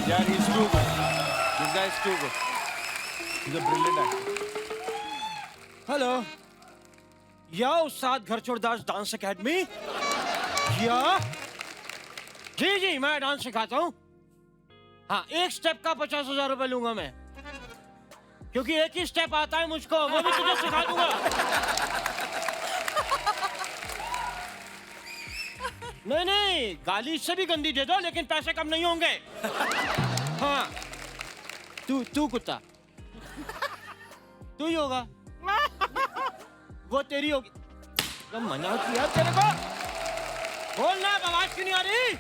यार he's too good. This guy is too good. He's a brilliant actor. Hello, या उस्ताद घरचोड़दास dance academy? या जी जी, मैं dance सिखाता हूँ। हाँ, एक स्टेप का 50,000 रुपए लूंगा मैं, क्योंकि एक ही स्टेप आता है मुझको, वो भी तुझे सिखा दूंगा। नहीं नहीं, गाली इससे भी गंदी दे दो, लेकिन पैसे कम नहीं होंगे। हाँ, तू कुत्ता, तू ही होगा। वो तेरी होगी। तो मना किया तेरे को, बोलना, आवाज क्यों नहीं आ रही?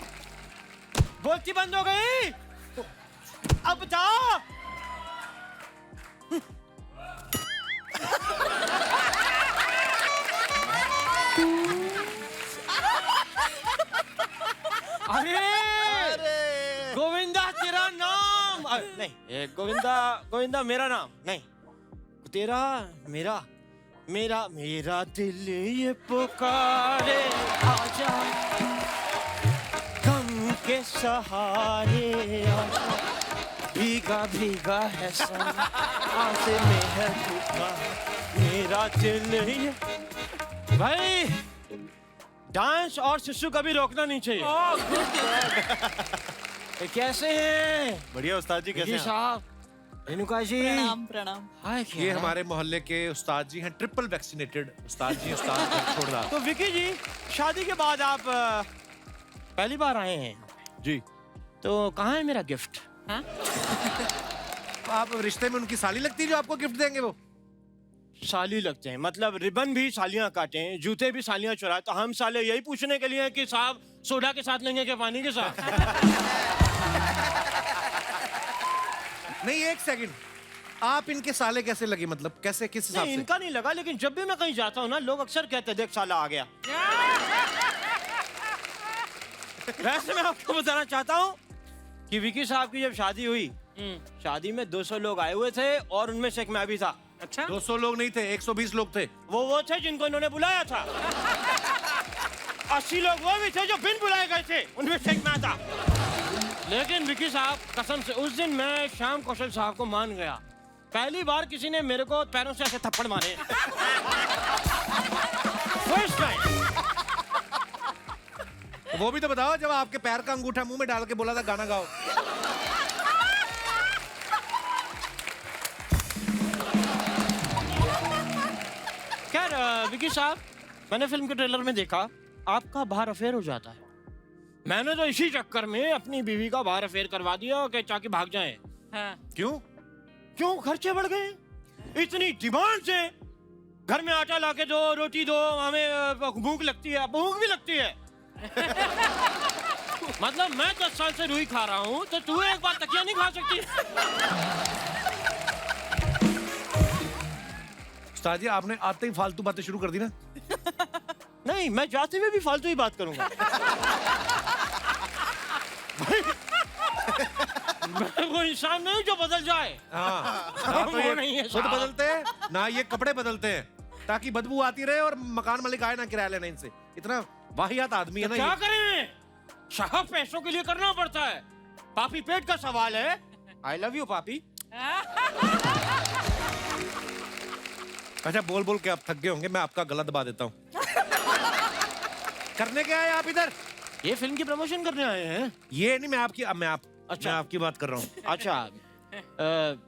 बोलती बंद हो गई। अब बता। अरे गोविंदा तेरा नाम नहीं, गोविंदा मेरा नाम नहीं, तेरा मेरा मेरा मेरा दिल ये पुकारे, आजा गम के सहारे, आजा भीगा भीगा है सर, आंखें में है धोखा, मेरा दिल ये। भाई, डांस और शिशु कभी रोकना नहीं चाहिए। कैसे हैं? बढ़िया उस्ताद जी, कैसे हैं? साहब, रेणुका जी, प्रणाम प्रणाम। हाय, ये हमारे मोहल्ले के उस्ताद जी हैं, ट्रिपल वैक्सीनेटेड उस्ताद जी, उस्ताद घरचोड़दास। तो विकी जी, शादी के बाद आप पहली बार आए हैं जी। तो कहाँ है मेरा गिफ्ट? हाँ? आप रिश्ते में उनकी साली लगती है जो आपको गिफ्ट देंगे वो? साली लगते हैं, मतलब रिबन भी सालियां काटे हैं, जूते भी सालियां चुराए, तो हम साले यही पूछने के लिए हैं कि साहब सोडा के साथ लेंगे कि पानी के साथ? नहीं, एक सेकंड, आप इनके साले कैसे लगे, मतलब कैसे, किस हिसाब नहीं, से? इनका नहीं लगा, लेकिन जब भी मैं कहीं जाता हूँ ना, लोग अक्सर कहते हैं देख साला आ गया। वैसे मैं आपको बताना चाहता हूँ कि विकी साहब की जब शादी हुई, शादी में 200 लोग आए हुए थे और उनमें से एक मैं भी था। अच्छा, 200 लोग नहीं थे, 120 लोग थे। वो थे जिनको इन्होंने बुलाया था। 80 लोग वो भी थे जो बिन बुलाए गए थे, उनमें से एक मैं था। लेकिन विकी साहब, कसम से उस दिन मैं श्याम कौशल साहब को मान गया। पहली बार किसी ने मेरे को पैरों से ऐसे थप्पड़ मारे। First time. वो भी तो बताओ, जब आपके पैर का अंगूठा मुंह में डाल के बोला था गाना गाओ। खैर विकी साहब, मैंने फिल्म के ट्रेलर में देखा आपका बाहर अफेयर हो जाता है। मैंने तो इसी चक्कर में अपनी बीवी का बाहर अफेयर करवा दिया कि ताकि भाग जाए। हाँ। क्यों खर्चे बढ़ गए? इतनी डिमांड से घर में आटा लाके दो, रोटी दो, हमें भूख लगती है, भूख भी लगती है। मतलब मैं 10 साल से रुई खा रहा हूँ, तो तू एक बार तकिया नहीं खा सकती? उस्ताद जी, आपने आते ही फालतू बातें शुरू कर दी ना। नहीं, मैं जाते हुए भी फालतू ही बात करूंगा। मैं वो इंसान नहीं जो बदल जाए। हाँ, वो तो ये नहीं है खुद साहब। बदलते हैं ना, ये कपड़े बदलते हैं ताकि बदबू आती रहे और मकान मालिक आए ना किराया लेने इनसे। इतना वाहियात आदमी है तो ना क्या ये। करें? साहब, पैसों के लिए करना पड़ता है। पापी पेट का सवाल है। आई लव यू पापी। अच्छा, बोल बोल के आप थक गए होंगे, मैं आपका गला दबा देता हूँ। करने क्या है आप इधर? ये फिल्म की प्रमोशन करने आए हैं? ये नहीं, मैं आपकी अच्छा। मैं आपकी बात कर रहा हूँ। अच्छा,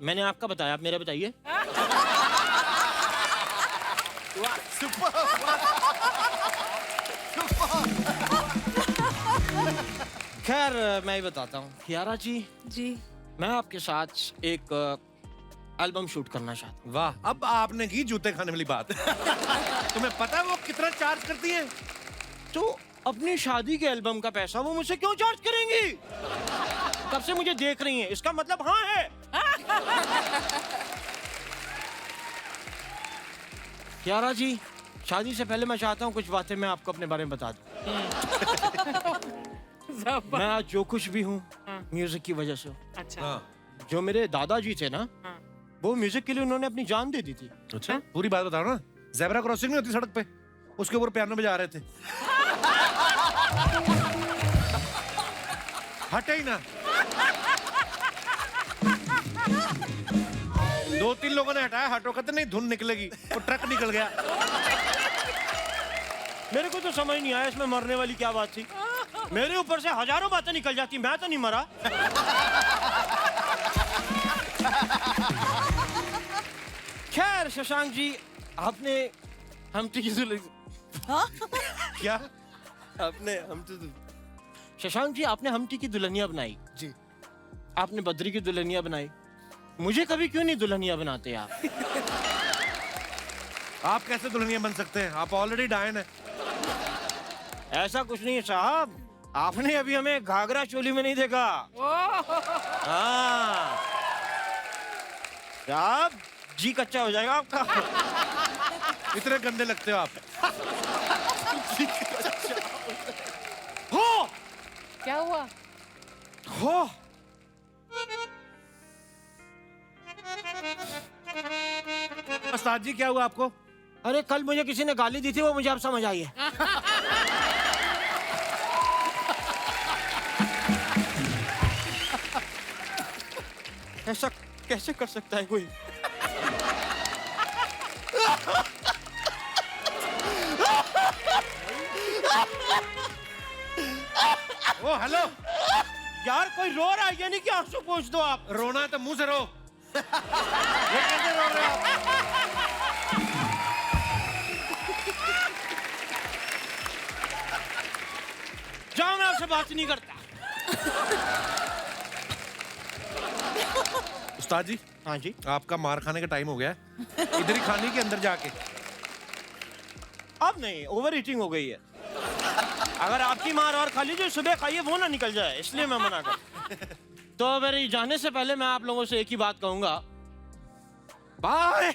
मैंने आपका बताया, आप मेरा बताइए। खैर मैं ही बताता हूँ। कियारा जी, मैं आपके साथ एक एल्बम शूट करना चाहता हूँ। वाह, अब आपने की जूते खाने वाली बात। तुम्हें पता है वो कितना चार्ज करती हैं? तो अपनी शादी के एल्बम का पैसा वो मुझसे क्यों चार्ज करेंगी? कब से मुझे देख रही हैं, इसका मतलब हाँ है। कियारा जी, शादी से पहले मैं चाहता हूँ कुछ बातें मैं आपको अपने बारे में बता दूं। मैं आज जो कुछ भी हूँ म्यूजिक की वजह से। अच्छा। हाँ। जो मेरे दादाजी थे ना, वो म्यूजिक के लिए उन्होंने अपनी जान दे दी थी। अच्छा, पूरी बात बताओ ना। ज़ेब्रा क्रॉसिंग नहीं होती सड़क पे, उसके ऊपर पियानो बजा रहे थे। हटे ही ना। 2-3 लोगों ने हटाया, हटो, कहते नहीं धुन निकलेगी, वो ट्रक निकल गया। मेरे को तो समझ नहीं आया इसमें मरने वाली क्या बात थी। मेरे ऊपर से हजारों बातें निकल जाती, मैं तो नहीं मरा। खैर शशांक जी, आपने हमटी की क्या? शशांक जी, आपने हमटी की दुल्हनिया बनाई जी। आपने बद्री की दुल्हनिया बनाई, मुझे कभी क्यों नहीं दुल्हनिया बनाते आप? आप कैसे दुल्हनिया बन सकते हैं? आप ऑलरेडी डायन है। ऐसा कुछ नहीं है साहब, आपने अभी हमें घाघरा चोली में नहीं देखा। हाँ साहब, जी कच्चा हो जाएगा आपका। इतने गंदे लगते हो आप। हो क्या हुआ? हो उस्ताद जी क्या हुआ आपको? अरे कल मुझे किसी ने गाली दी थी, वो मुझे अब समझ आई है। ऐसा कैसे कर सकता है कोई? ओ हेलो, यार कोई रो रहा है, ये नहीं कि आंसू पोंछ दो आप। रोना है तो मुंह से रो। ये कैसे रो रहे हो आप? जाओ, मैं आपसे बात नहीं करता। उस्ताद जी, हाँ जी, आपका मार खाने का टाइम हो गया है। इधर ही खाने के अंदर जाके। अब नहीं, ओवर ईटिंग हो गई है। अगर आपकी मार और खा लीजिए, सुबह खाइए, वो ना निकल जाए, इसलिए मैं मना कर। तो मेरे जाने से पहले मैं आप लोगों से एक ही बात कहूंगा, बाय।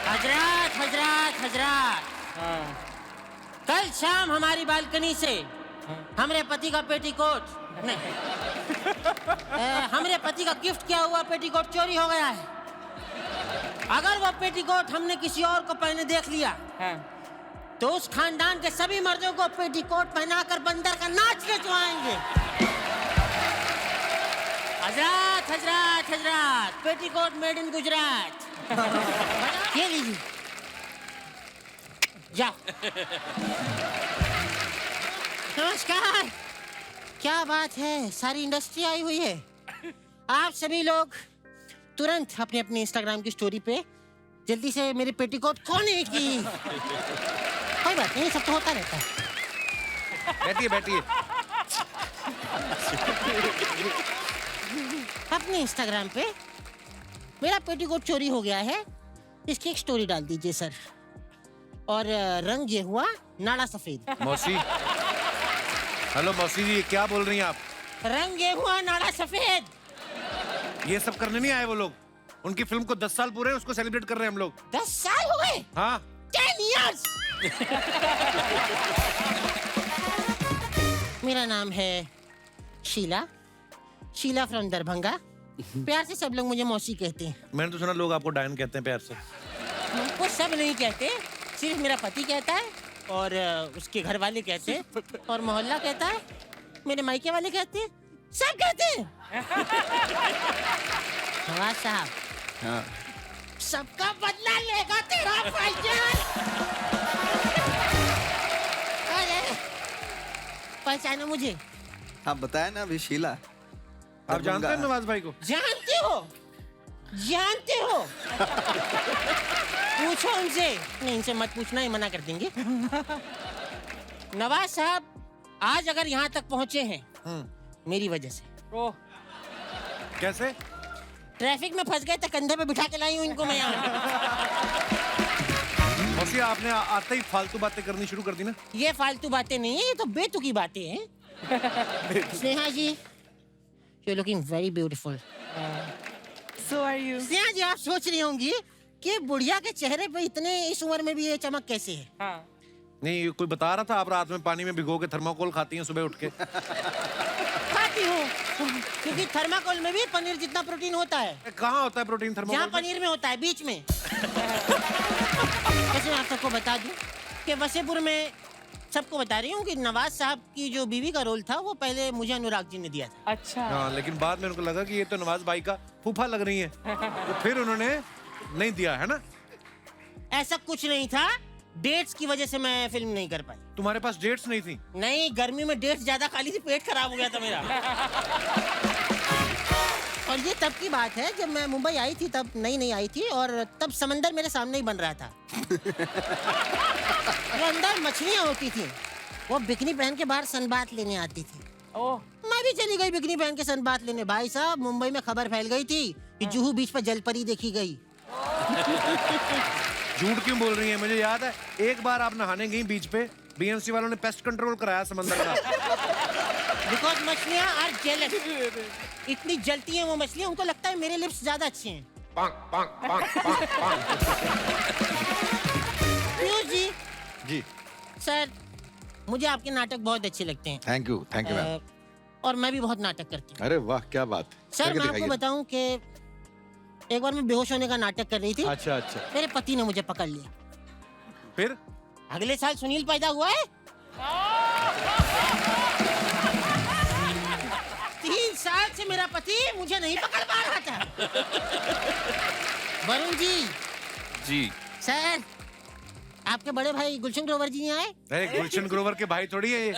हजरत हजरत हजरत, कल शाम हमारी बालकनी से हमरे पति का पेटीकोट नहीं, हमरे पति का गिफ्ट किया हुआ पेटीकोट चोरी हो गया है। अगर वो पेटीकोट हमने किसी और को पहने देख लिया तो उस खानदान के सभी मर्दों को पेटीकोट पहनाकर बंदर का नाच नचवाएंगे। हजरत हजरत हजरत, पेटीकोट मेड इन गुजरात। ये लीजिए, जाओ। नमस्कार, क्या बात है, सारी इंडस्ट्री आई हुई है। आप सभी लोग तुरंत अपने अपने इंस्टाग्राम की स्टोरी पे जल्दी से मेरे पेटीकोट खोने की। कोई बात नहीं, सब तो होता रहता है। बैठिए बैठिए। अपने इंस्टाग्राम पे मेरा पेटीकोट चोरी हो गया है, इसकी एक स्टोरी डाल दीजिए सर। और रंग ये हुआ नाड़ा सफेद। मौसी, हेलो मौसी जी, क्या बोल रही हैं आप? रंग ये हुआ नाड़ा सफेद। ये सब करने नहीं आए वो लोग। उनकी फिल्म को 10 साल पूरे, उसको सेलिब्रेट कर रहे हैं हम लोग। 10 साल हो गए? हाँ। 10 years। मेरा नाम है शीला, शीला फ्रॉम दरभंगा। प्यार से सब लोग मुझे मौसी कहते हैं। मैंने तो सुना लोग आपको डायन कहते हैं प्यार से। वो सब नहीं कहते, सिर्फ मेरा पति कहता है, और उसके घर वाले कहते हैं, और मोहल्ला कहता है, मेरे मायके वाले कहते हैं, सब कहते हैं। नवाज साहब, हाँ। सबका बदला लेगा तेरा भाईजान। अरे, पहचानो मुझे? आप बताया ना अभी, शीला। आप जानते हैं नवाज भाई को? जानते हो? जानते हो? पूछो उनसे। नहीं, इनसे मत पूछना, ही मना कर देंगे। नवाज साहब आज अगर यहाँ तक पहुँचे हैं मेरी वजह से। ओह, कैसे? ट्रैफिक में फंस गए तो कंधे पे बिठा के लाई हूँ इनको मैं यहाँ। मौसी, आपने आते ही फालतू बातें करनी शुरू कर दी ना। ये फालतू बातें नहीं है, ये तो बेतुकी बातें हैं। Sneha ji, you looking very beautiful. So are you? Sneha ji, आप सोच रही होंगी कि बुढ़िया के चेहरे पे इतने इस उम्र में भी ये चमक कैसे है? हाँ। नहीं, कोई बता रहा था आप रात में पानी में भिगो के थर्माकोल खाती हैं सुबह उठ के। खाती सकती हूँ क्योंकि थर्माकोल में भी पनीर जितना प्रोटीन होता है। कहाँ होता है प्रोटीन जहाँ थर्मोकोल में? पनीर में होता है, बीच में। वैसे मैं आप सबको बता दूं कि वसेपुर में सबको बता रही हूँ कि नवाज साहब की जो बीवी का रोल था वो पहले मुझे अनुराग जी ने दिया था। अच्छा। हाँ, लेकिन बाद में उनको लगा कि ये तो नवाज भाई का फूफा लग रही है, तो फिर उन्होंने नहीं दिया, है ना? ऐसा कुछ नहीं था, डेट्स की वजह से मैं फिल्म नहीं कर पाई। तुम्हारे पास डेट्स नहीं थी? नहीं, गर्मी में डेट्स ज्यादा खा ली थी, पेट खराब हो गया था मेरा। और ये तब की बात है जब मैं मुंबई आई थी, तब नई आई थी और तब समंदर मेरे सामने ही बन रहा था। वो अंदर मछलियाँ होती थी, वो बिकनी पहन के बाहर सनबाथ लेने आती थी। ओह, मैं भी चली गई बिकनी पहन के सनबाथ लेने। भाई साहब, मुंबई में खबर फैल गई थी कि जुहू बीच पर जलपरी देखी गई। झूठ क्यों बोल रही है? मुझे याद है एक बार आप नहाने गई बीच पे, बीएमसी वालों ने पेस्ट कंट्रोल कराया समंदर का। बिकॉज मछलियाँ आर जेलस, इतनी जलती हैं वो मछलियाँ, उनको लगता है मेरे लिप्स ज्यादा अच्छे हैं। पीयूष जी। जी। सर, मुझे आपके नाटक बहुत अच्छे लगते हैं। Thank you ma'am. और मैं भी बहुत नाटक करती हूँ। अरे वाह, क्या बात। सर, करके मैं आपको दिखाइए। बताऊं कि एक बार मैं बेहोश होने का नाटक कर रही थी। अच्छा अच्छा, मेरे पति ने मुझे पकड़ लिया। फिर? अगले साल सुनील पैदा हुआ है। 3 साल से मेरा पति मुझे नहीं पकड़ पा रहा था। वरुण जी। जी। सर, आपके बड़े भाई गुलशन ग्रोवर जी नहीं आए? अरे गुलशन ग्रोवर के भाई थोड़ी है ये।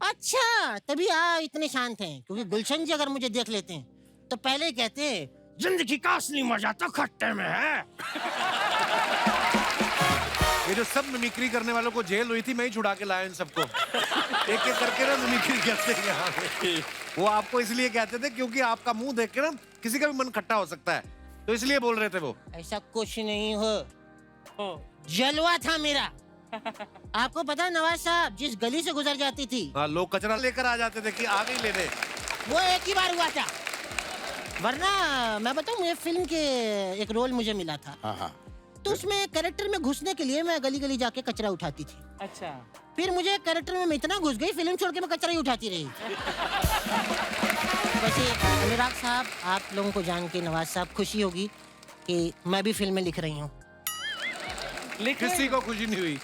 अच्छा, तभी आप इतने शांत हैं, क्योंकि गुलशन जी अगर मुझे देख लेते हैं तो पहले ही कहते हैं, जिंदगी का असली मजा तो खट्टे में है। ये जो सब मिमिक्री करने वालों को जेल हुई थी, मैं ही छुड़ा के लाया इन सबको। एक एक करके ना मिमिक्री करते हैं यहाँ पे। वो आपको इसलिए कहते थे क्योंकि आपका मुंह देख के ना किसी का भी मन खट्टा हो सकता है, तो इसलिए बोल रहे थे वो। ऐसा कुछ नहीं हो, जलवा था मेरा। आपको पता, नवाज साहब जिस गली से गुजर जाती थी, हाँ, लोग कचरा लेकर आ जाते थे कि आ गई लेने। वो एक ही बार हुआ था। वरना मैं बताऊं, मुझे फिल्म के एक रोल मुझे मिला था। हाँ। तो उसमें कैरेक्टर में घुसने के लिए मैं गली गली जाके कचरा उठाती थी। अच्छा। फिर मुझे कैरेक्टर में इतना घुस गई, फिल्म छोड़ के मैं कचरा ही उठाती रही। वैसे अनुराग साहब, आप लोगों को जान के नवाज साहब खुशी होगी कि मैं भी फिल्में लिख रही हूँ। किसी को खुशी नहीं हुई?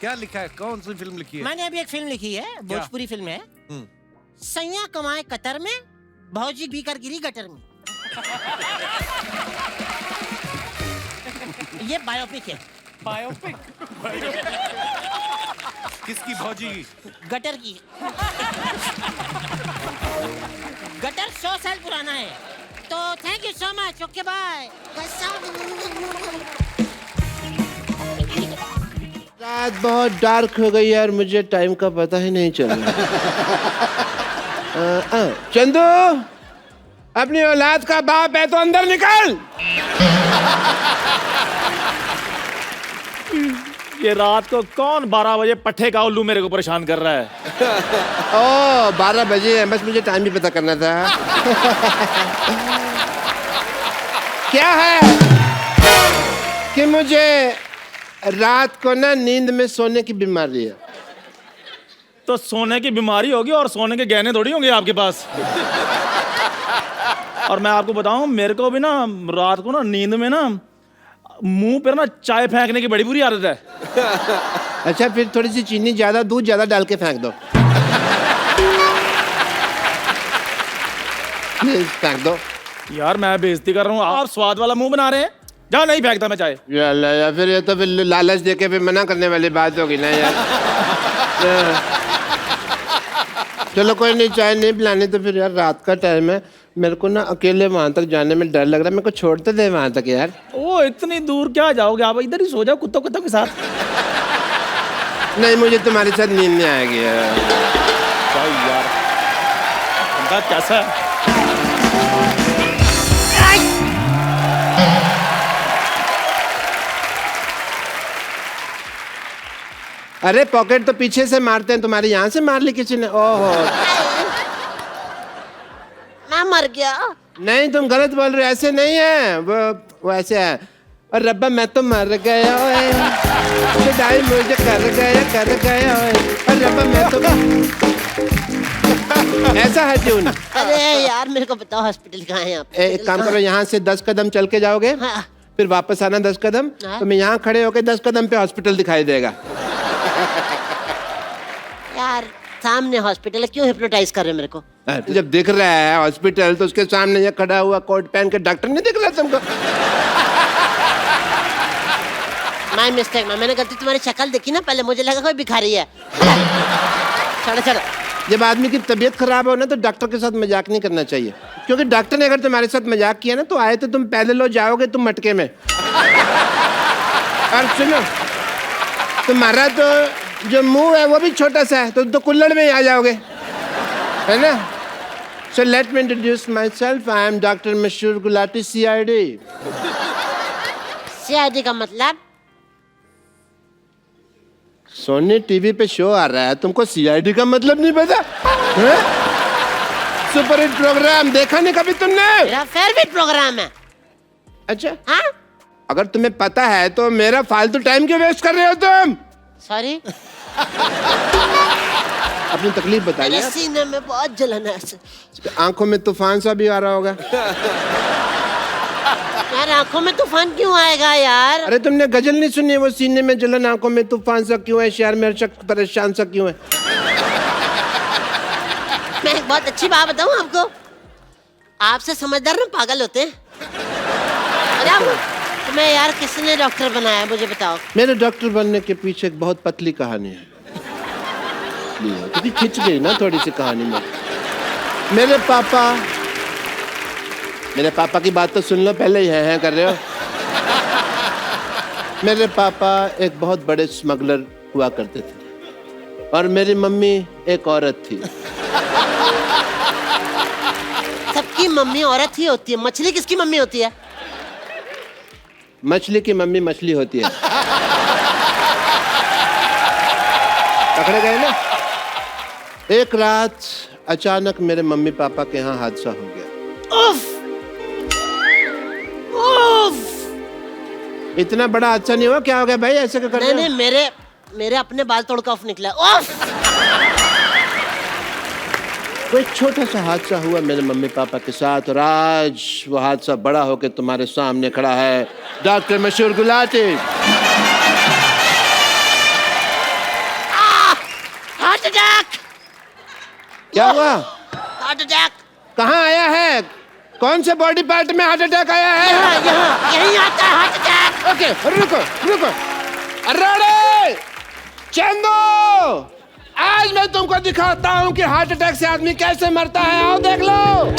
क्या लिखा है? कौन सी फिल्म लिखी है? मैंने अभी एक फिल्म लिखी है, भोजपुरी फिल्म है। सैया कमाए कतर में, भौजी बीकर गिरी गटर में। ये बायोपिक है। बायोपिक। किसकी? भौजी की? गटर की। गटर 100 साल पुराना है। तो thank you so much, okay bye. रात बहुत डार्क हो गई यार, मुझे टाइम का पता ही नहीं चल रहा। चंदू, अपनी औलाद का बाप है तो अंदर निकल। ये रात को कौन 12 बजे पट्टे का उल्लू मेरे को परेशान कर रहा है? ओ 12 बजे है, बस मुझे टाइम भी पता करना था। क्या है कि मुझे रात को ना नींद में सोने की बीमारी है। तो सोने की बीमारी होगी और सोने के गहने थोड़ी होंगे आपके पास। और मैं आपको बताऊं, मेरे को भी ना रात को ना नींद में ना मुंह पर ना चाय फेंकने की बड़ी बुरी आदत है। अच्छा, फिर थोड़ी सी चीनी ज्यादा, दूध ज्यादा डाल के फेंक दो। प्लीज फेंक दो। यार मैं बेइज्जती कर रहा हूँ, आप स्वाद वाला मुंह बना रहे हैं। जाओ, नहीं फेंकता मैं चाय। या फिर ये तो फिर लालच देके फिर मना करने वाली बात होगी ना यार। चलो कोई नहीं, चाय नहीं पिलानी तो फिर यार रात का टाइम है, मेरे को ना अकेले वहां तक जाने में डर लग रहा है। मेरे को छोड़ते दे वहां तक यार। ओ इतनी दूर क्या जाओगे आप? इधर ही सो जाओ कुत्तों कुत्तों के साथ। नहीं, मुझे तुम्हारे साथ नींद नहीं आएगी यार। यार बंदा कैसा है? अरे पॉकेट तो पीछे से मारते हैं, तुम्हारे यहाँ से मार ली किसी ने? ओहो, मैं मर गया। नहीं तुम गलत बोल रहे हो, ऐसे नहीं है वो ऐसे है। और रब्बा मैं तो मर गया ओए, जुदाई मुझे कर गया ओए। और रब्बा मैं तो ऐसा है ट्यून। अरे यार मेरे को बताओ हॉस्पिटल कहाँ है आप? एक काम करो, यहाँ से 10 कदम चल के जाओगे, हाँ। फिर वापस आना 10 कदम, हाँ। तो मैं यहाँ खड़े होके 10 कदम पे हॉस्पिटल दिखाई देगा। यार सामने हॉस्पिटल है, क्यों हिप्नोटाइज कर रहे हो मेरे को? जब दिख रहा है हॉस्पिटल तो उसके सामने ये खड़ा हुआ कोट पहन के डॉक्टर नहीं दिख रहा तुमको? माय मिस्टेक, मैंने गलती, तुम्हारी शक्ल देखी ना पहले, मुझे लगा कोई भिखारी है। चलो चलो। जब आदमी की तबीयत खराब हो ना तो डॉक्टर के साथ मजाक नहीं करना चाहिए, क्योंकि डॉक्टर ने अगर तुम्हारे साथ मजाक किया ना तो आए तो तुम पैदल हो जाओगे, तुम मटके में। और सुनो, तुम्हारा तो जो मुंह है वो भी छोटा सा है, तो कुल्हड़ में ही आ जाओगे, है ना? So let me introduce my self, I am doctor मशहूर गुलाटी, CID। CID का मतलब? सोनी टीवी पे शो आ रहा है, तुमको CID का मतलब नहीं पता? सुपर हिट प्रोग्राम देखा नहीं कभी तुमने? मेरा फेवरेट प्रोग्राम है। अच्छा, हाँ अगर तुम्हें पता है तो मेरा फालतू टाइम क्यों वेस्ट कर रहे हो तुम? सॉरी, अपनी तकलीफ मेरे बताइए। सीने में बहुत जलन है। आंखों में तूफान सा भी आ रहा होगा। यार आंखों में तूफान क्यों आएगा यार? अरे तुमने गजल नहीं सुनी, वो सीने में जलन आंखों में तूफान सा क्यों है, शहर में हर शख्स परेशान सा क्यों है? मैं एक बहुत अच्छी बात बताऊं आपको, आपसे समझदार ना पागल होते हैं। अरे आप तुम्हें यार किसने डॉक्टर बनाया मुझे बताओ? मेरे डॉक्टर बनने के पीछे एक बहुत पतली कहानी है, क्योंकि खिंच गई ना थोड़ी सी कहानी में। मेरे पापा की बात तो सुन लो, पहले ही हैं कर रहे हो। मेरे पापा एक बहुत बड़े स्मगलर हुआ करते थे और मेरी मम्मी एक औरत थी। सबकी मम्मी औरत ही होती है, मछली किसकी मम्मी होती है? मछली की मम्मी मछली होती है। पकड़े गए ना? एक रात अचानक मेरे मम्मी पापा के यहाँ हादसा हो गया। उफ! उफ! इतना बड़ा हादसा नहीं हुआ, क्या हो गया भाई, ऐसे क्यों कर रहे हो? नहीं मेरे अपने बाल तोड़ के ऑफ निकला। उफ! कोई छोटा सा हादसा हुआ मेरे मम्मी पापा के साथ और आज वो हादसा बड़ा होकर तुम्हारे सामने खड़ा है। डॉक्टर मशहूर गुलाटी। Heart attack! क्या हुआ? Heart attack! कहाँ आया है? कौन से बॉडी पार्ट में हार्ट अटैक आया है? यहीं आता है हार्ट अटैक। ओके, रुको। अरे चंदू, आज मैं तुमको दिखाता हूँ कि हार्ट अटैक से आदमी कैसे मरता है। आओ देख लो।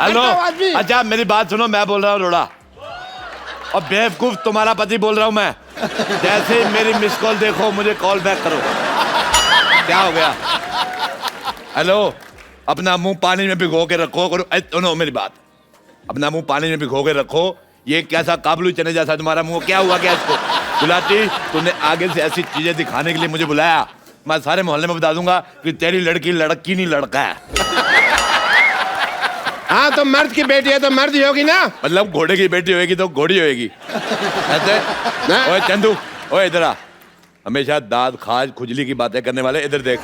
हेलो आदमी। अच्छा मेरी बात सुनो, मैं बोल रहा हूँ रोड़ा और बेवकूफ तुम्हारा पति बोल रहा हूँ मैं। जैसे ही मेरी मिस कॉल देखो मुझे कॉल बैक करो। क्या हो गया? हेलो, अपना मुंह पानी में भिगो के रखो। सुनो मेरी बात, अपना मुंह पानी में भिगो के रखो। ये कैसा काबुली चने जैसा तुम्हारा मुंह, क्या हुआ क्या इसको? गुलाटी, तूने आगे से ऐसी चीजें दिखाने के लिए मुझे बुलाया, मैं सारे मोहल्ले में बता दूंगा कि तेरी लड़की लड़की नहीं लड़का है। हाँ तो मर्द की बेटी है तो मर्द ही होगी ना। मतलब घोड़े की बेटी होएगी तो घोड़ी होएगी ऐसे? ओए चंदू, ओए इधर आ। हमेशा दाद खाज खुजली की बातें करने वाले, इधर देख,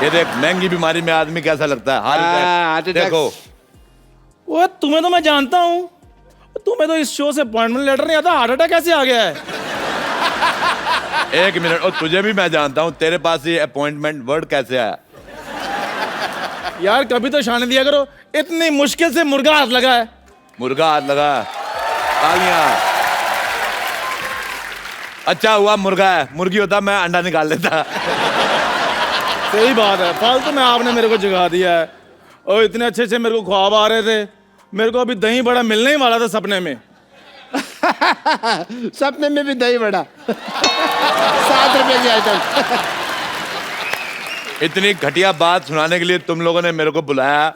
ये देख, महंगी बीमारी में आदमी कैसा लगता है। हार्ट अटैक देखो। वो तुम्हें तो मैं जानता हूँ, तुम्हें तो इस शो से अपॉइंटमेंट लेटर नहीं आता, हार्ट अटैक कैसे आ गया है? एक मिनट, और तुझे भी मैं जानता हूँ, तेरे पास ये अपॉइंटमेंट वर्ड कैसे आया? यार कभी तो शान दिया करो, इतनी मुश्किल से मुर्गा हाथ लगा है। मुर्गा हाथ लगा, तालियां। अच्छा हुआ मुर्गा है, मुर्गी होता मैं अंडा निकाल लेता। सही बात है, फालतू में आपने मेरे को जगा दिया है। और इतने अच्छे से मेरे को ख्वाब आ रहे थे, मेरे को अभी दही बड़ा मिलने ही वाला था सपने में। सपने में भी दही बड़ा। 7 रुपए की आइटम। इतनी घटिया बात सुनाने के लिए तुम लोगों ने मेरे को बुलाया,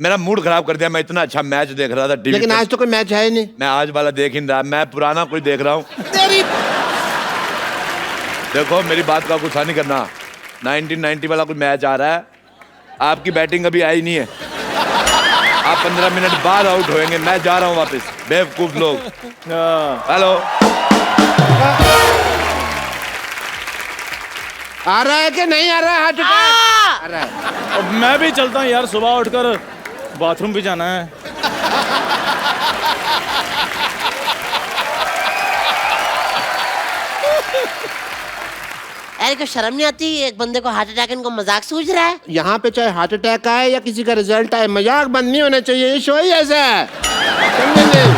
मेरा मूड खराब कर दिया। मैं इतना अच्छा मैच देख रहा था टीवी लेकिन पर। आज तो कोई मैच है ही नहीं। मैं आज वाला देख ही नहीं रहा, मैं पुराना कोई देख रहा हूँ। देखो मेरी बात का गुस्सा नहीं करना, 1990 वाला कोई मैच आ रहा है, आपकी बैटिंग अभी आई नहीं है, आप 15 मिनट बाद आउट होएंगे, मैं जा रहा हूँ वापस। बेवकूफ लोग। हेलो। आ रहा है कि नहीं आ रहा है हार्ट अटैक? आ रहा है। अब मैं भी चलता हूँ यार, सुबह उठकर बाथरूम भी जाना है। अरे को शर्म नहीं आती, एक बंदे को हार्ट अटैक इनको मजाक सूझ रहा है। यहाँ पे चाहे हार्ट अटैक आए या किसी का रिजल्ट आए, मजाक बंद नहीं होना चाहिए। ये शो ही ऐसा है, समझे नहीं?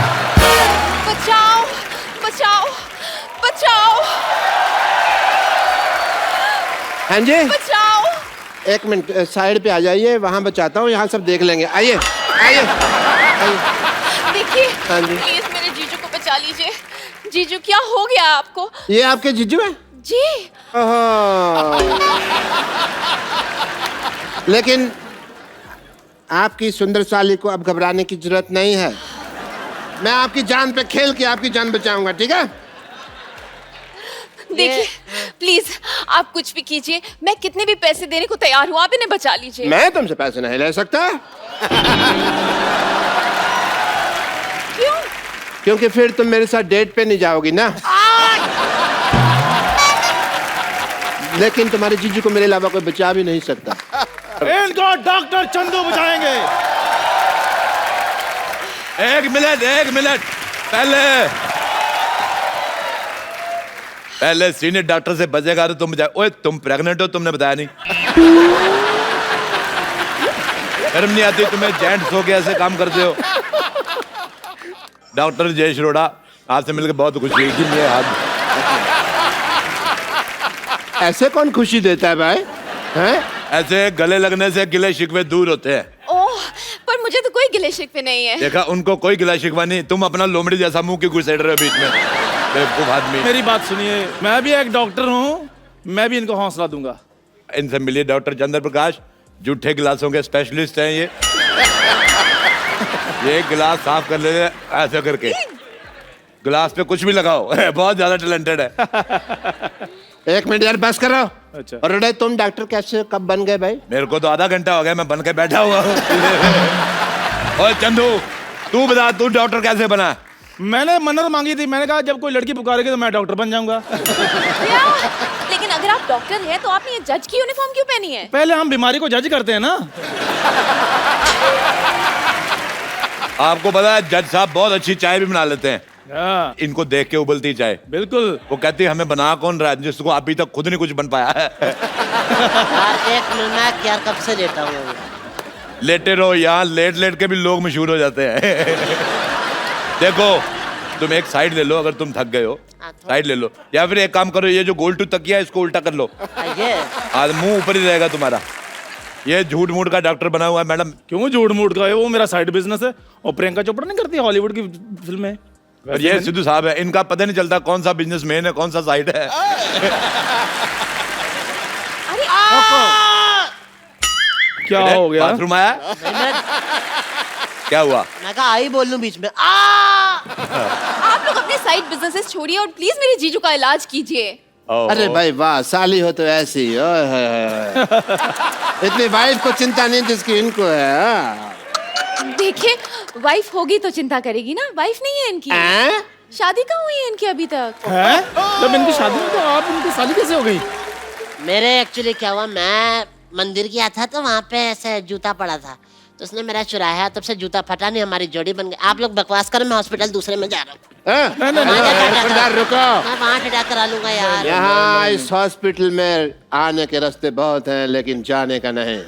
बचाओ बचाओ बचाओ हाँ जी, बचाओ। एक मिनट साइड पे आ जाइए, वहाँ बचाता हूँ, यहाँ सब देख लेंगे। आइए आइए आइए। देखिए हाँ जी। प्लीज मेरे जीजू को बचा लीजिए। जीजू क्या हो गया आपको? ये आपके जीजू है? जी। ओहो। लेकिन आपकी सुंदर साली को अब घबराने की जरूरत नहीं है। मैं आपकी जान पे खेल के आपकी जान बचाऊंगा, ठीक है? देखिए प्लीज आप कुछ भी कीजिए, मैं कितने भी पैसे देने को तैयार हूँ, आप इन्हें बचा लीजिए। मैं तुमसे पैसे नहीं ले सकता। क्यों? क्योंकि फिर तुम मेरे साथ डेट पे नहीं जाओगी ना। लेकिन तुम्हारे जीजू को मेरे अलावा कोई बचा भी नहीं सकता। इनको डॉक्टर चंदू बचाएंगे। एक मिनट पहले सीनियर डॉक्टर से बचेगा तो तुम बचा। ओए तुम प्रेग्नेंट हो, तुमने बताया नहीं। शर्म नहीं आती तुम्हें? जेंट्स हो के ऐसे काम करते हो। डॉक्टर जयेश रोड़ा, आपसे मिलकर बहुत खुशी हुई। कि ये हाथ ऐसे कौन खुशी देता है भाई? हैं? ऐसे गले लगने से गिले शिकवे दूर होते हैं। ओह पर मुझे तो कोई गिले शिकवे नहीं है। देखा, उनको कोई गिला शिकवा नहीं। तुम अपना लोमड़ी जैसा मुंह की घुसेड़ रहे हो बीच में, बेवकूफ आदमी। मेरी बात सुनिए, मैं भी एक डॉक्टर हूँ, मैं भी इनको हौसला दूंगा। इनसे मिलिए डॉक्टर चंद्र प्रकाश, जूठे गिलासों के स्पेशलिस्ट हैं ये गिलास साफ कर ले ऐसे करके। गिलास पे कुछ भी लगाओ। बहुत ज्यादा टैलेंटेड है। एक मिनट यार, बस करो। अच्छा। और अरे तुम डॉक्टर कैसे कब बन गए भाई? मेरे को तो आधा घंटा हो गया, मैं बन के बैठा हुआ हूँ। ओए चंदू, तू बता, तू डॉक्टर कैसे बना? मैंने मन्नत मांगी थी, मैंने कहा जब कोई लड़की पुकारेगी तो मैं डॉक्टर बन जाऊंगा। लेकिन अगर आप डॉक्टर हैं तो आपने ये जज की यूनिफॉर्म क्यों पहनी है? पहले हम बीमारी को जज करते हैं ना। आपको पता है जज साहब बहुत अच्छी चाय भी बना लेते हैं। हाँ, इनको देख के उबलती चाय। बिल्कुल। वो कहती है हमें बना कौन रहा है जिसको अभी तक खुद नहीं कुछ बन पाया है। यार एक मिनट, मैं यार कब से लेटा हूँ। लेटे रहो, यहाँ लेट लेट के भी लोग मशहूर हो जाते हैं। देखो, तुम एक साइड ले लो अगर तुम थक गए हो, साइड ले लो। या फिर एक काम करो, ये जो गोल टू तकिया है इसको उल्टा कर लो। ये आज मुंह ऊपर ही रहेगा तुम्हारा। ये झूठ मूठ का डॉक्टर बना हुआ है मैडम। क्यों झूठ मूठ का है? वो मेरा साइड बिजनेस है। और प्रियंका चोपड़ा नहीं करती हॉलीवुड की फिल्में? और ये सिद्धू साहब है, इनका पता नहीं चलता कौन सा बिजनेस मैन है कौन सा साइड है। क्या हो गया? बाथरूम आया? क्या हुआ? मैं कहा आई बोल लूं बीच में। आप लोग अपने साइड बिजनेसेस छोड़िए और प्लीज मेरे जीजू का इलाज कीजिए। अरे भाई वाह, साली हो तो ऐसी। ओए होए होए। इतनी वाइफ को चिंता नहीं जिसकी इनको है। देखिए वाइफ होगी तो चिंता करेगी ना, वाइफ नहीं है इनकी। शादी कहाँ हुई है इनकी अभी तक? है? जब इनकी शादी हुई तो आप इनकी शादी कैसे हो गई? मेरे एक्चुअली क्या हुआ, मैं मंदिर गया था तो वहाँ पे ऐसे जूता पड़ा था तो उसने मेरा चुराया, तब से जूता फटा नहीं, हमारी जोड़ी बन गई। आप लोग बकवास करें, मैं हॉस्पिटल दूसरे में जा रहा हूँ। रुको, मैं वहाँ टटा करा लूंगा यार। यहाँ इस हॉस्पिटल में आने के रास्ते बहुत हैं लेकिन जाने का नहीं।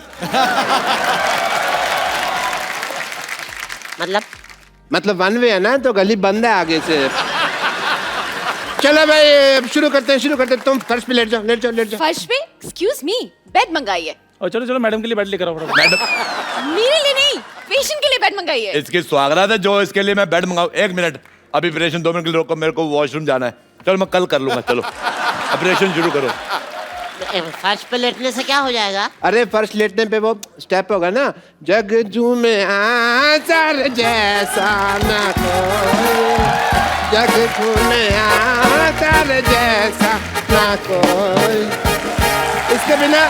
मतलब वन वे है ना, तो गली बंद है आगे से। चलो भाई शुरू करते हैं। तुम फर्श पे लेट जाओ। फर्श पे? एक्सक्यूज मी, बेड मंगाइए। और चलो मैडम के लिए बेड लेकर आओ फटाफट। मैडम, मेरे लिए नहीं, पेशेंट के लिए बेड मंगाइए। इसकी स्वागत है जो इसके लिए मैं बेड मंगाऊं। एक मिनट, अभी ऑपरेशन 2 मिनट के लिए रोको, मेरे को वॉशरूम जाना है। चलो मैं कल कर लूंगा। चलो ऑपरेशन शुरू करो। फर्श पे लेटने से क्या हो जाएगा? अरे फर्श लेटने पे वो स्टेप होगा ना, जग झूमे आचार जैसा ना कोई, जग झूमे आचार जैसा ना कोई। इसके बिना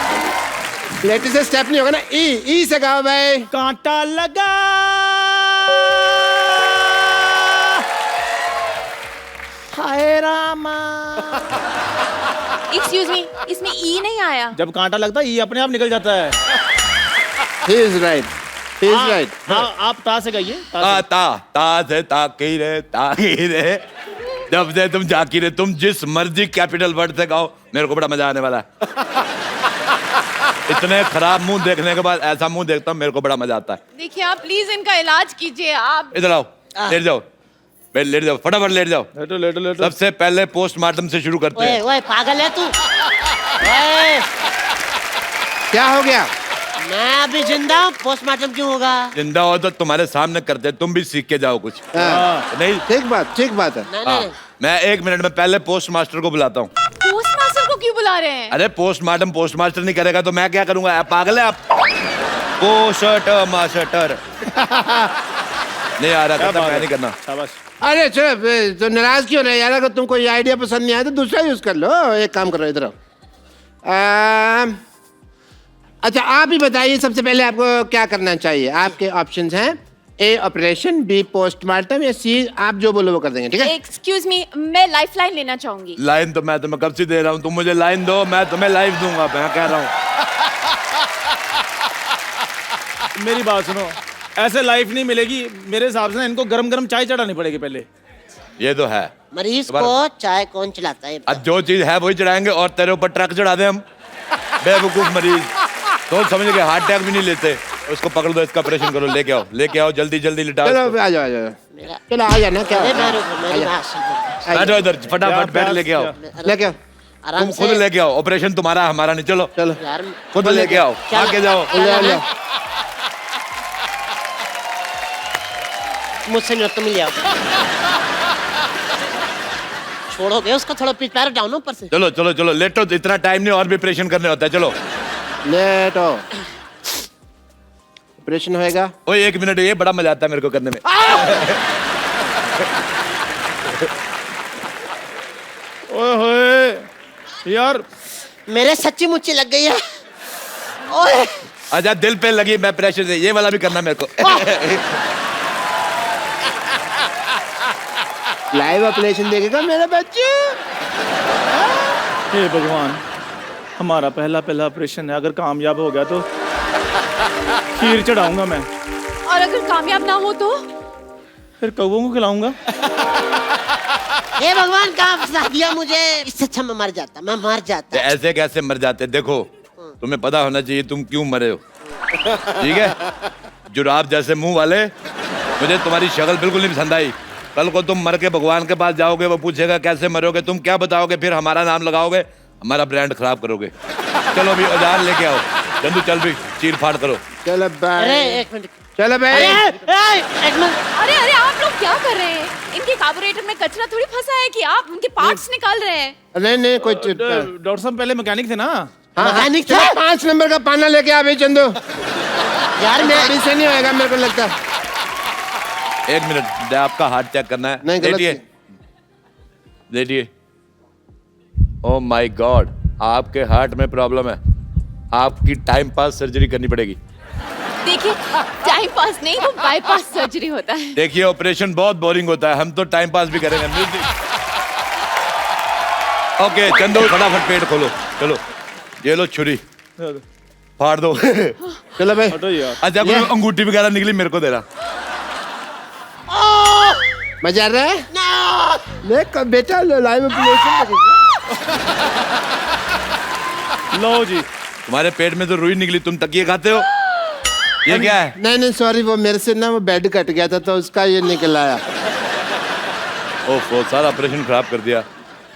लेटे से स्टेप नहीं होगा ना। ई से गाओ भाई। कांटा लगा हाय रामा। एक्सक्यूज मी, इसमें ई नहीं आया। जब कांटा लगता है ये अपने आप निकल जाता है। He is right. He is right. हाँ, आप ता से गाइए। ता से ताकी रे जब से तुम जाकी रे, तुम जिस मर्जी कैपिटल वर्ड से गाओ, मेरे को बड़ा मजा आने वाला है। इतने खराब मुंह देखने के बाद ऐसा मुंह देखता हूँ, मेरे को बड़ा मजा आता है। देखिए आप प्लीज इनका इलाज कीजिए आप। इधर आओ, लेट जाओ, लेट जाओ, फटाफट लेट जाओ। लेटो। सबसे पहले पोस्टमार्टम से शुरू करते हैं। ओए पागल है तू? ओए, क्या हो गया? मैं अभी जिंदा हूँ, पोस्टमार्टम क्यों होगा? जिंदा हो तो तुम्हारे सामने करते, तुम भी सीख के जाओ कुछ। हाँ, नहीं, ठीक बात है। नहीं हाँ, नहीं मैं 1 मिनट में पहले पोस्ट मास्टर को बुलाता हूँ। पोस्ट मास्टर को क्यों बुला रहे हैं? अरे पोस्टमार्टम पोस्ट मास्टर नहीं करेगा तो मैं क्या करूंगा? आप पागल है आप? पोस्ट मास्टर नहीं आ रहा था, मैं नहीं करना। शाबाश। अरे चलो, तो नाराज क्यों नहीं यार? अगर तुमको ये आइडिया पसंद नहीं आया तो दूसरा यूज कर लो। एक काम करो, इधर आओ। अच्छा आप ही बताइए, सबसे पहले आपको क्या करना चाहिए? आपके ऑप्शंस हैं, ए ऑपरेशन, बी पोस्टमार्टम, या सी आप जो बोलो वो कर देंगे। ठीक है? एक्सक्यूज मी, मैं लाइफलाइन लेना चाहूंगी। लाइन तो मैं तुम्हें कब से दे रहा हूँ, तुम मुझे लाइन दो, मैं तुम्हें लाइफ दूंगा। मैं कह रहा हूँ मेरी बात सुनो, ऐसे लाइफ नहीं मिलेगी मेरे हिसाब से ना। इनको गरम गरम चाय चढ़ानी पड़ेगी पहले। ये तो है। मरीज को चाय कौन चलाता है? अब जो चीज है वही चढ़ाएंगे और तेरे ऊपर ट्रक चढ़ा दे हम। बेवकूफ मरीज, तो समझ के हार्ट अटैक भी नहीं लेते। उसको पकड़ दो, इसका ऑपरेशन करो, लेके आओ जल्दी लिटाओ। चलो इसको। आ जाओ मेरा चलो आ जाना। क्या अरे मेरी बात सुन। बैठो इधर, फटाफट बैठ, लेके आओ। लेके आओ, आराम तुम खुद से लेके आओ, ऑपरेशन तुम्हारा हमारा नहीं। चलो चलो यार, खुद लेके आओ, चल। आके जाओ। ले आओ। मुझसे नहीं, तुम ले आओ। छोड़ोगे उसको? थोड़ा पैर डाउन ऊपर से। चलो लेटो, इतना टाइम नहीं, और भी ऑपरेशन करने होता है। चलो लेटो, ऑपरेशन होएगा। ओए 1 मिनट, ये बड़ा मजा आता है मेरे को करने में। ओए होए यार, मेरे सच्ची मुच्ची लग गई है। ओए अच्छा दिल पे लगी, मैं प्रेशर से, ये वाला भी करना मेरे को। लाइव ऑपरेशन देखेगा मेरा बच्चा। हे भगवान, हमारा पहला ऑपरेशन है। अगर कामयाब हो गया तो खीर चढ़ाऊंगा मैं, और अगर कामयाब ना हो तो? फिर कौवों को खिलाऊंगा। हे भगवान, कहाँ फंसा दिया मुझे? इससे अच्छा मैं मर जाता। ऐसे कैसे मर जाते? देखो, तुम्हें पता होना चाहिए तुम क्यों मरे हो। ठीक है? जुराब जैसे मुंह वाले, मुझे तुम्हारी शक्ल बिल्कुल नहीं पसंद आई। कल को तुम मर के भगवान के पास जाओगे, वो पूछेगा कैसे मरोगे, तुम क्या बताओगे? फिर हमारा नाम लगाओगे, हमारा ब्रांड खराब करोगे। चलो अभी औजार लेके आओ, चंदू चल भी, चीर फाड़ करो। चलो अरे भाई, एक मिनट, चलो भाई। एक मिनट। अरे आप लोग क्या कर रहे हैं? इनके कार्बोरेटर में कचरा थोड़ी फंसा है कि आप उनके पार्ट्स निकाल रहे हैं? नहीं कोई डॉक्टर साहब पहले मैकेनिक थे ना। मैकेनिक चलो था? 5 नंबर का पाना लेके आ भाई चंदू। यार मैं अभी से नहीं होएगा मेरे को लगता। 1 मिनट, आपका हार्ट चेक करना है। नहीं, गलत लेटिए। ओह माय गॉड, आपके हार्ट में प्रॉब्लम है, आपकी टाइम पास सर्जरी करनी पड़ेगी। देखिए, टाइम पास नहीं, वो बाईपास सर्जरी होता है। देखिए ऑपरेशन बहुत बोरिंग होता है, हम तो टाइम पास भी करेंगे। ओके चंदू, फटाफट पेट खोलो। चलो ये लो छुरी, फाड़ दो। चलो भाई। हटो यार। अच्छा कोई अंगूठी वगैरह निकली मेरे को देना। मजा आ रहा है? देख बेटा, लाइव ऑपरेशन। लो जी, तुम्हारे पेट में तो रुई निकली, तुम तकिए खाते हो? ये क्या है? नहीं सॉरी, वो मेरे से ना वो बेड कट गया था तो उसका ये निकल आया। ओफो, सारा ऑपरेशन खराब कर दिया।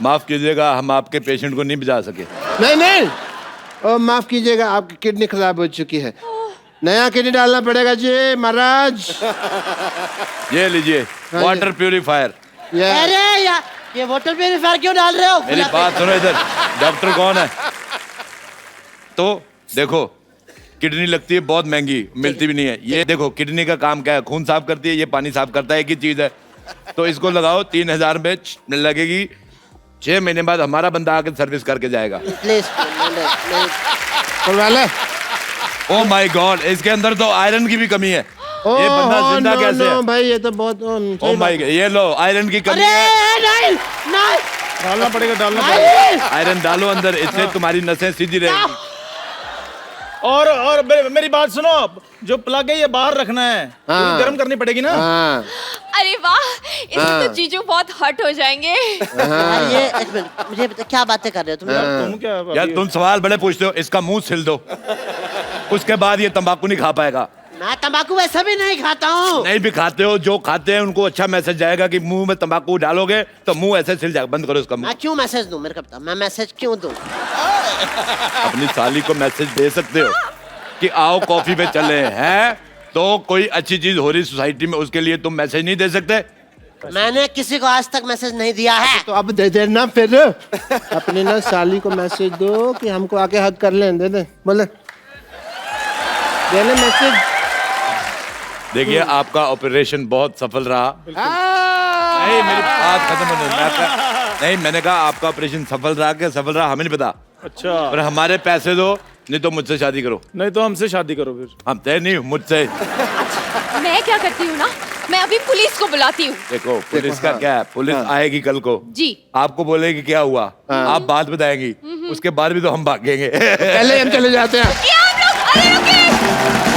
माफ कीजिएगा, हम आपके पेशेंट को नहीं बचा सके। नहीं ओ माफ कीजिएगा, आपकी किडनी खराब हो चुकी है, नया किडनी डालना पड़ेगा जी महाराज। ये लीजिए वाटर प्यूरिफायर। अरे यार, ये वाटर प्यूरिफायर क्यों डाल रहे हो? मेरी बात सुनो, इधर डॉक्टर कौन है? तो देखो, किडनी लगती है बहुत महंगी, मिलती भी नहीं है। ये देखो किडनी का काम क्या है, खून साफ करती है, ये पानी साफ करता है, एक ही चीज है। तो इसको लगाओ, 3000 में लगेगी। 6 महीने बाद हमारा बंदा आके सर्विस करके जाएगा। प्लीज ओह माय गॉड, इसके अंदर तो आयरन की भी कमी है। ये बंदा जिंदा कैसे है? भाई ये तो बहुत ओह माय गॉड, ये लो आयरन की कमी अरे है। नहीं नहीं डालना पड़ेगा। आयरन डालो अंदर, इससे तुम्हारी नसें सीधी रहेंगी। और मेरी बात सुनो, जो प्लग है ये बाहर रखना है, गर्म करनी पड़ेगी ना। हाँ अरे वाह, इससे तो जीजू बहुत हट हो जाएंगे। यार ये एक मिनट, मुझे बता, क्या बातें कर रहे हो तुम लोग? तुम क्या यार तुम सवाल बड़े पूछते हो, इसका मुंह सिल दो, उसके बाद ये तंबाकू नहीं खा पाएगा। मैं तंबाकू वैसे भी नहीं खाता हूँ। नहीं भी खाते हो, जो खाते हैं उनको अच्छा मैसेज जाएगा कि मुंह में तंबाकू डालोगे तो मुंह ऐसे सिल जाएगा। बंद करो इसका मुंह। मैं क्यों मैसेज दूं? मेरे को बता, मैं मैसेज क्यों दूं? अपनी साली को मैसेज दे सकते हो कि आओ कॉफी पे चले हैं, तो कोई अच्छी चीज हो रही सोसाइटी में, उसके लिए तुम मैसेज नहीं दे सकते? मैंने किसी को आज तक मैसेज नहीं दिया है। तो अब दे देना फिर। अपनी ना साली को मैसेज दो कि हमको आके हक कर लें। दे दे, बोले देने मैसेज। देखिए आपका ऑपरेशन बहुत सफल रहा। नहीं मेरी बात खत्म होने नहीं, मैंने कहा आपका ऑपरेशन सफल रहा कि सफल रहा हमें नहीं पता। अच्छा। और हमारे पैसे दो, नहीं तो मुझसे शादी करो। नहीं तो हमसे शादी करो फिर। हम तय नहीं, मुझसे। मैं क्या करती हूँ ना, मैं अभी पुलिस को बुलाती हूँ। देखो पुलिस का क्या है, पुलिस आएगी कल को जी। आपको बोलेगी क्या हुआ, आप बात बताएंगी, उसके बाद भी तो हम भागेंगे। पहले हम चले जाते हैं। ये आप लोग, अरे रुकिए।